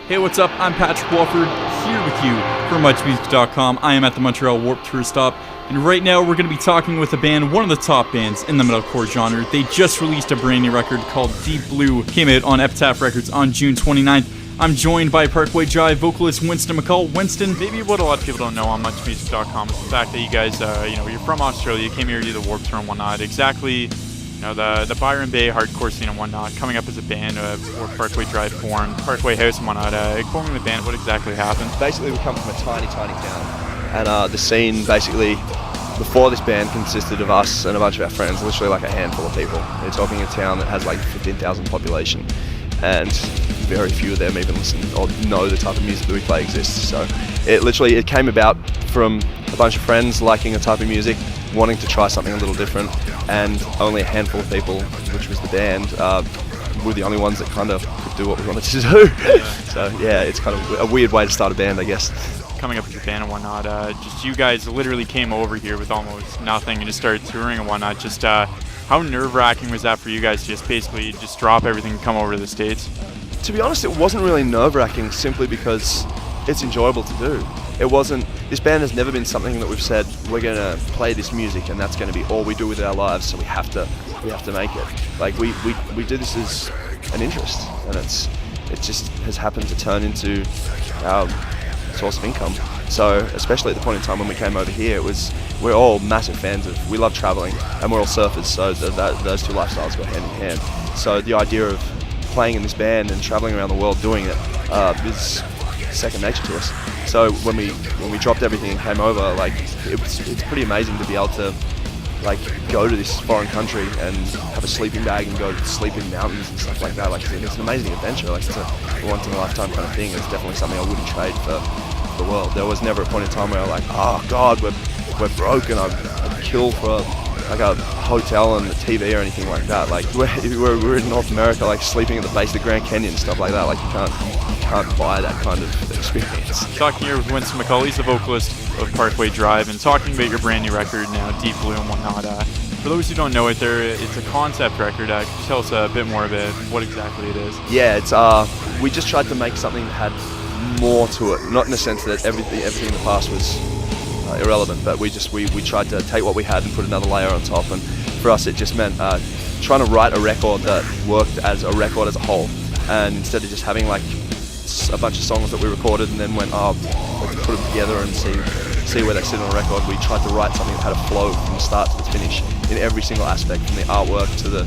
Hey, what's up? I'm Patrick Walford, here with you for MuchMusic.com. I am at the Montreal Warped Tour stop, and right now we're going to be talking with a band, one of the top bands in the metalcore genre. They just released a brand new record called Deep Blue, came out on Epitaph Records on June 29th. I'm joined by Parkway Drive vocalist Winston McCall. Winston, maybe what a lot of people don't know on MuchMusic.com is the fact that you guys, you're from Australia, you came here to do the Warped Tour and whatnot. Exactly, the Byron Bay hardcore scene and whatnot, coming up as a band, or Parkway Drive formed, Parkway House and whatnot. Forming the band, what exactly happened? Basically, we come from a tiny town, and the scene basically before this band consisted of us and a bunch of our friends, literally like a handful of people. You're talking a town that has like 15,000 population, and very few of them even listen or know the type of music that we play exists. So it came about from a bunch of friends liking a type of music, wanting to try something a little different, and only a handful of people, which was the band, were the only ones that kind of could do what we wanted to do. So yeah, it's kind of a weird way to start a band, I guess. Coming up with a band and whatnot, just you guys literally came over here with almost nothing and just started touring and whatnot. Just how nerve-wracking was that for you guys to just basically just drop everything and come over to the States? To be honest, it wasn't really nerve-wracking simply because it's enjoyable to do. This band has never been something that we've said, we're going to play this music and that's going to be all we do with our lives, so we have to make it. Like we do this as an interest, and it just has happened to turn into our source of income. So especially at the point in time when we came over here, we're all massive fans we love traveling, and we're all surfers, so those two lifestyles go hand in hand. So the idea of playing in this band and traveling around the world doing it is second nature to us. So when we dropped everything and came over, like it's pretty amazing to be able to like go to this foreign country and have a sleeping bag and go sleep in mountains and stuff like that. Like it's an amazing adventure. Like it's a once in a lifetime kind of thing. It's definitely something I wouldn't trade for the world. There was never a point in time where I'm like, oh God, we're broke and I'd kill for like a hotel and a TV or anything like that. Like we're in North America, like sleeping at the base of the Grand Canyon and stuff like that. Like you can't buy that kind of experience. Talking here with Winston McCall, he's the vocalist of Parkway Drive, and talking about your brand new record now, Deep Blue and whatnot. For those who don't know it, it's a concept record. Could you tell us a bit more about what exactly it is? Yeah, it's we just tried to make something that had more to it. Not in the sense that everything in the past was irrelevant, but we tried to take what we had and put another layer on top. And for us, it just meant trying to write a record that worked as a record as a whole, and instead of just having like a bunch of songs that we recorded and then went, let's put them together and see where they sit on a record. We tried to write something that had a flow from the start to the finish in every single aspect, from the artwork to the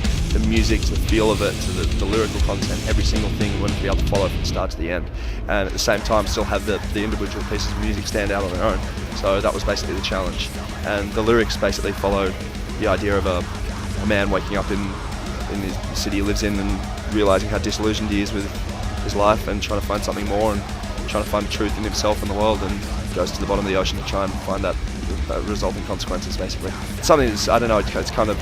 music to the feel of it to the lyrical content. Every single thing we wanted to be able to follow from the start to the end, and at the same time still have the individual pieces of music stand out on their own. So that was basically the challenge, and the lyrics basically follow the idea of a man waking up in the city he lives in and realizing how disillusioned he is with his life and trying to find something more and trying to find the truth in himself and the world, and goes to the bottom of the ocean to try and find that resulting consequences, basically. Something that's, I don't know, it's kind of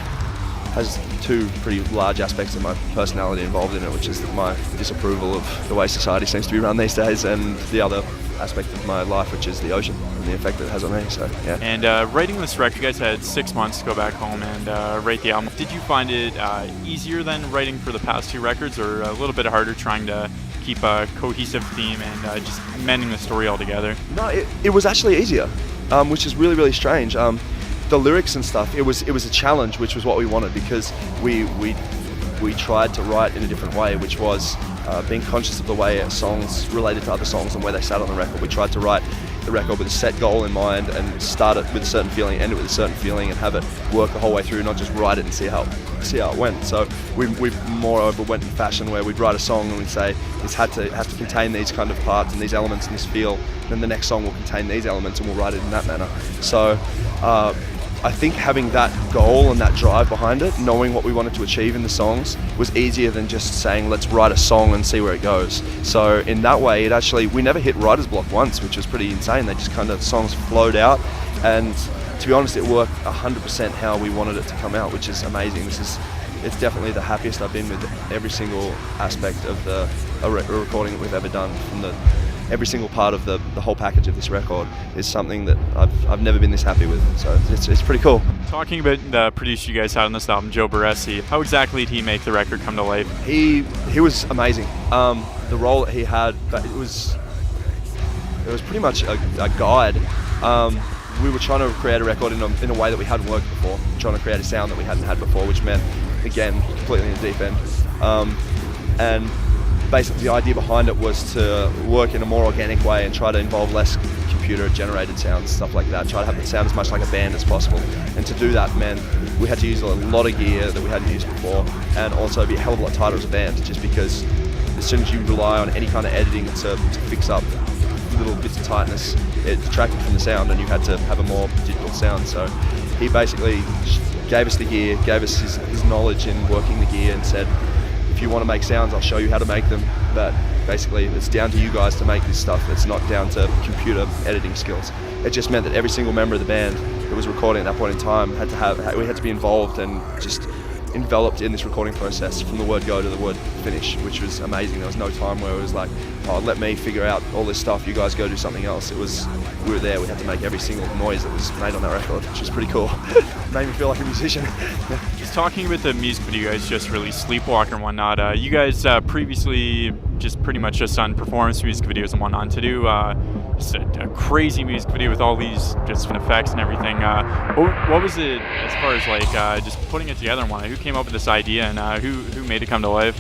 has two pretty large aspects of my personality involved in it, which is my disapproval of the way society seems to be run these days, and the other aspect of my life, which is the ocean and the effect that it has on me. So yeah. And writing this record, you guys had 6 months to go back home and write the album. Did you find it easier than writing for the past two records, or a little bit harder trying to keep a cohesive theme and just mending the story all together? No, it was actually easier, which is really, really strange. The lyrics and stuff, it was a challenge, which was what we wanted, because we tried to write in a different way, which was being conscious of the way songs related to other songs and where they sat on the record. We tried to write the record with a set goal in mind and start it with a certain feeling, end it with a certain feeling, and have it work the whole way through, not just write it and see how it went. So we moreover went in fashion where we'd write a song and we'd say it has to contain these kind of parts and these elements and this feel, then the next song will contain these elements and we'll write it in that manner. So I think having that goal and that drive behind it, knowing what we wanted to achieve in the songs, was easier than just saying let's write a song and see where it goes. So in that way, we never hit writer's block once, which was pretty insane. They just kind of, songs flowed out, and to be honest, it worked 100% how we wanted it to come out, which is amazing. It's definitely the happiest I've been with every single aspect of a recording that we've ever done, from the every single part of the whole package of this record is something that I've never been this happy with. So it's pretty cool. Talking about the producer you guys had on this album, Joe Barresi, how exactly did he make the record come to life? He was amazing. The role that he had, but it was pretty much a guide. We were trying to create a record in a way that we hadn't worked before, trying to create a sound that we hadn't had before, which meant, again, completely in the deep end. And basically the idea behind it was to work in a more organic way and try to involve less computer-generated sounds, stuff like that. Try to have it sound as much like a band as possible. And to do that meant we had to use a lot of gear that we hadn't used before, and also be a hell of a lot tighter as a band, just because as soon as you rely on any kind of editing to fix up little bits of tightness, it detracted from the sound, and you had to have a more digital sound. So he basically gave us the gear, gave us his knowledge in working the gear, and said, if you want to make sounds, I'll show you how to make them, but basically it's down to you guys to make this stuff. It's not down to computer editing skills. It just meant that every single member of the band that was recording at that point in time we had to be involved and just enveloped in this recording process from the word go to the word finish, which was amazing. There was no time where it was like, oh, let me figure out all this stuff, you guys go do something else. It was, we were there, we had to make every single noise that was made on that record, which was pretty cool. Made me feel like a musician. Just talking about the music video you guys just released, Sleepwalker and whatnot, you guys previously just pretty much just done performance music videos and whatnot. To do just a crazy music video with all these just effects and everything, what was it as far as like just putting it together and whatnot? Who came up with this idea, and who made it come to life?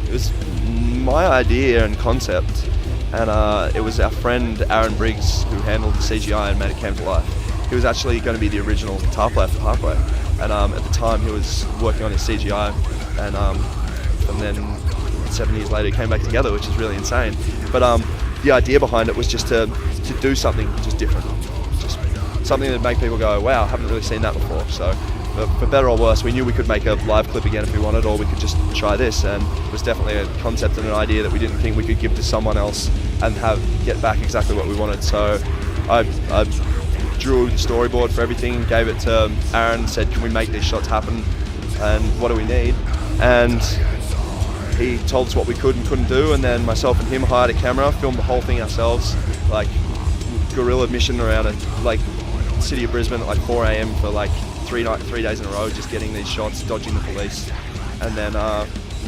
It was my idea and concept, and it was our friend Aaron Briggs who handled the CGI and made it come to life. He was actually going to be the original guitar player for Parkway, and at the time he was working on his CGI, and then 7 years later it came back together, which is really insane. But the idea behind it was just to do something just different, just something that make people go, wow, I haven't really seen that before. So for better or worse, we knew we could make a live clip again if we wanted, or we could just try this, and it was definitely a concept and an idea that we didn't think we could give to someone else and get back exactly what we wanted. So I drew the storyboard for everything, gave it to Aaron, said, can we make these shots happen, and what do we need? And he told us what we could and couldn't do, and then myself and him hired a camera, filmed the whole thing ourselves, like guerrilla mission around the city of Brisbane at like 4 a.m. for like 3 days in a row, just getting these shots, dodging the police. And then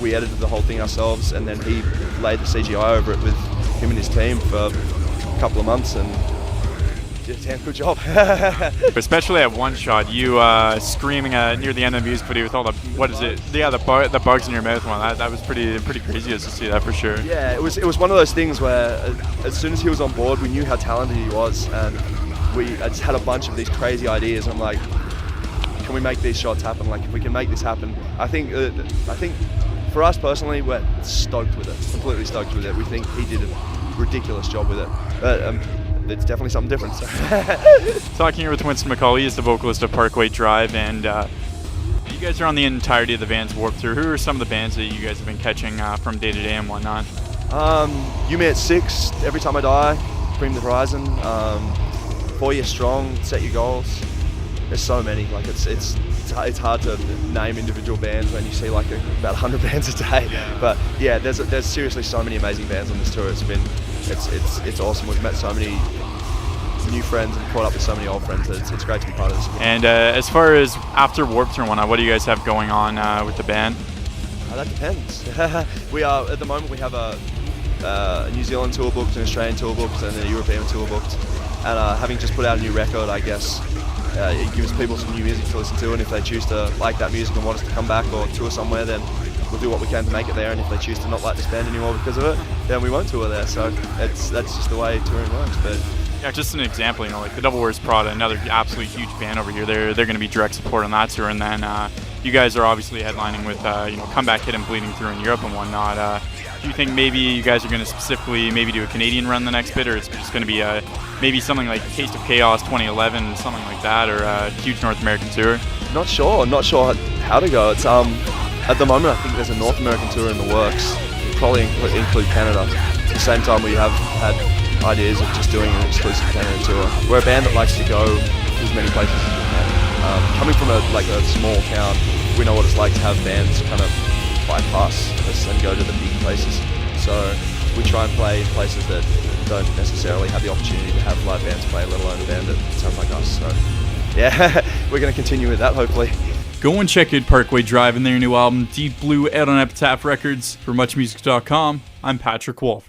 we edited the whole thing ourselves, and then he laid the CGI over it with him and his team for a couple of months, and did a damn good job. Especially at one shot, you screaming near the end of the music video with all the, what is it? Yeah, the bugs in your mouth. One that was pretty crazy to see that for sure. Yeah, it was one of those things where as soon as he was on board, we knew how talented he was, and I just had a bunch of these crazy ideas. I'm like, can we make these shots happen? Like, if we can make this happen, I think for us personally, we're stoked with it, completely stoked with it. We think he did a ridiculous job with it. It's definitely something different. So. Talking here with Winston McCall, he is the vocalist of Parkway Drive, and you guys are on the entirety of the band's Warped Tour. Who are some of the bands that you guys have been catching from day to day and whatnot? You Me at 6, Every Time I Die, Bring the Horizon, 4 Year Strong, Set Your Goals. There's so many. Like it's hard to name individual bands when you see like about 100 bands a day. But yeah, there's seriously so many amazing bands on this tour. It's awesome. We've met so many new friends and caught up with so many old friends. It's great to be part of this. And as far as after Warped Tour and whatnot, what do you guys have going on with the band? That depends. We are at the moment we have a New Zealand tour booked, an Australian tour booked, and a European tour booked. And having just put out a new record, I guess it gives people some new music to listen to. And if they choose to like that music and want us to come back or tour somewhere, then we'll do what we can to make it there. And if they choose to not like this band anymore because of it, then we won't tour there. So that's just the way touring works. But yeah, just an example, like the Double Worst Prada, another absolutely huge band over here. They're going to be direct support on that tour, and then you guys are obviously headlining with Comeback Kid and Bleeding Through in Europe and whatnot. Do you think maybe you guys are going to specifically maybe do a Canadian run the next bit, or it's just going to be maybe something like Taste of Chaos 2011, something like that, or a huge North American tour? Not sure how to go. It's at the moment I think there's a North American tour in the works. Probably include Canada. At the same time, we have had ideas of just doing an exclusive Canada tour. We're a band that likes to go to as many places as we can. Coming from a small town, we know what it's like to have bands kind of bypass us and go to the big places. So we try and play in places that don't necessarily have the opportunity to have live bands play, let alone a band that sounds like us. So yeah, we're going to continue with that, hopefully. Go and check out Parkway Drive and their new album, Deep Blue, out on Epitaph Records. For MuchMusic.com, I'm Patrick Walford.